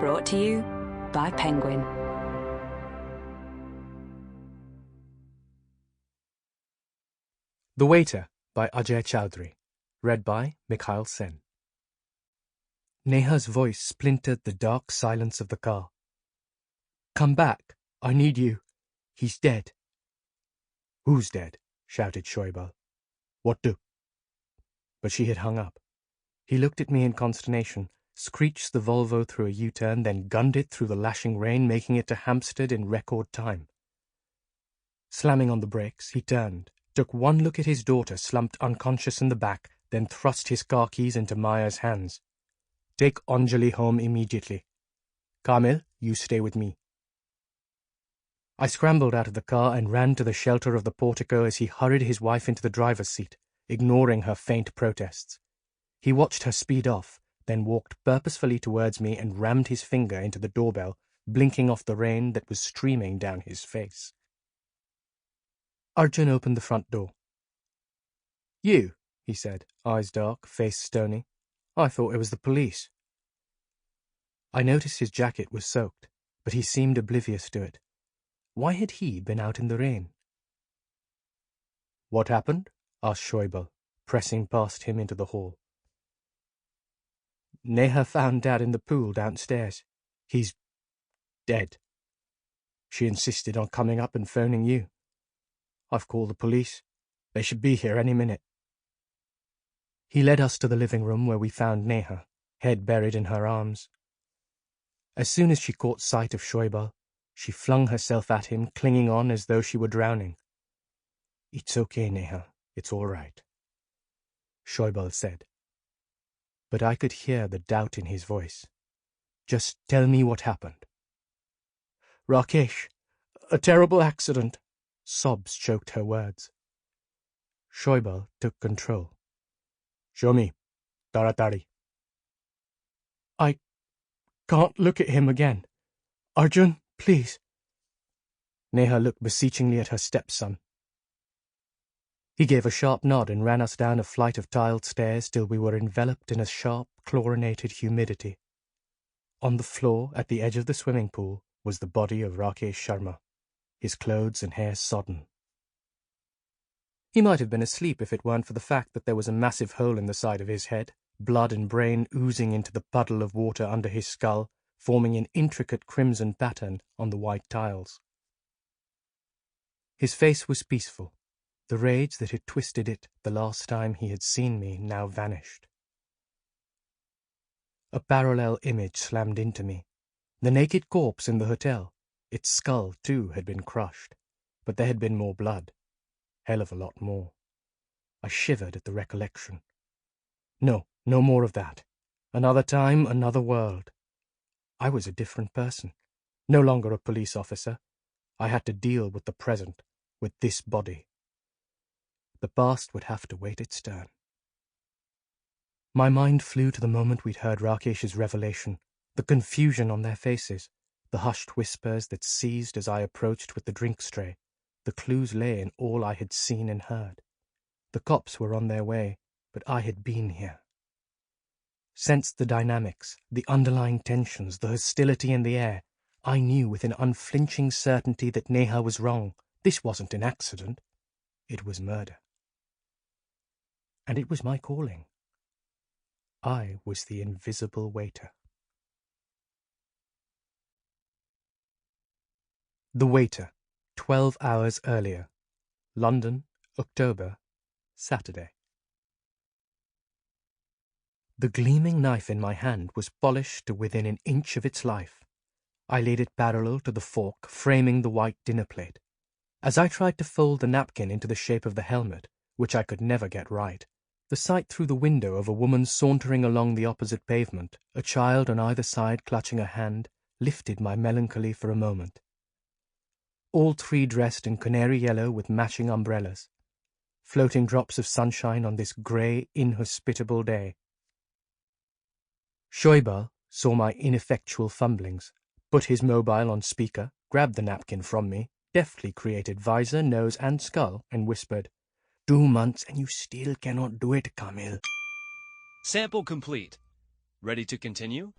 Brought to you by Penguin. The Waiter by Ajay Chowdhury. Read by Mikhail Sen. Neha's voice splintered the dark silence of the car. "Come back. I need you. He's dead." "Who's dead?" shouted Shoibal. "What do?" But she had hung up. He looked at me in consternation, screeched the Volvo through a U-turn, then gunned it through the lashing rain, making it to Hampstead in record time. Slamming on the brakes, he turned, took one look at his daughter slumped unconscious in the back, then thrust his car keys into Maya's hands. "Take Anjali home immediately. Kamil, you stay with me." I scrambled out of the car and ran to the shelter of the portico as he hurried his wife into the driver's seat, ignoring her faint protests. He watched her speed off, then walked purposefully towards me and rammed his finger into the doorbell, blinking off the rain that was streaming down his face. Arjun opened the front door. "You," he said, eyes dark, face stony. "I thought it was the police." I noticed his jacket was soaked, but he seemed oblivious to it. Why had he been out in the rain? "What happened?" asked Shoibal, pressing past him into the hall. "Neha found Dad in the pool downstairs. He's dead. She insisted on coming up and phoning you. I've called the police. They should be here any minute." He led us to the living room where we found Neha, head buried in her arms. As soon as she caught sight of Shoibal, she flung herself at him, clinging on as though she were drowning. "It's okay, Neha. It's all right," Shoibal said. But I could hear the doubt in his voice. "Just tell me what happened." "Rakesh, a terrible accident." Sobs choked her words. Shoibal took control. "Show me. Taratari." "I can't look at him again. Arjun, please." Neha looked beseechingly at her stepson. He gave a sharp nod and ran us down a flight of tiled stairs till we were enveloped in a sharp, chlorinated humidity. On the floor, at the edge of the swimming pool, was the body of Rakesh Sharma, his clothes and hair sodden. He might have been asleep if it weren't for the fact that there was a massive hole in the side of his head, blood and brain oozing into the puddle of water under his skull, forming an intricate crimson pattern on the white tiles. His face was peaceful. The rage that had twisted it the last time he had seen me now vanished. A parallel image slammed into me. The naked corpse in the hotel. Its skull, too, had been crushed. But there had been more blood. Hell of a lot more. I shivered at the recollection. No more of that. Another time, another world. I was a different person. No longer a police officer. I had to deal with the present, with this body. The past would have to wait its turn. My mind flew to the moment we'd heard Rakesh's revelation, the confusion on their faces, the hushed whispers that ceased as I approached with the drink tray. The clues lay in all I had seen and heard. The cops were on their way, but I had been here. Sensed the dynamics, the underlying tensions, the hostility in the air. I knew with an unflinching certainty that Neha was wrong. This wasn't an accident. It was murder. And it was my calling. I was the invisible waiter. The Waiter, 12 hours earlier. London, October, Saturday. The gleaming knife in my hand was polished to within an inch of its life. I laid it parallel to the fork framing the white dinner plate. As I tried to fold the napkin into the shape of the helmet, which I could never get right, the sight through the window of a woman sauntering along the opposite pavement, a child on either side clutching a hand, lifted my melancholy for a moment. All three dressed in canary yellow with matching umbrellas. Floating drops of sunshine on this grey, inhospitable day. Shoibal saw my ineffectual fumblings, put his mobile on speaker, grabbed the napkin from me, deftly created visor, nose and skull, and whispered, 2 months and you still cannot do it, Kamil. Sample complete. Ready to continue?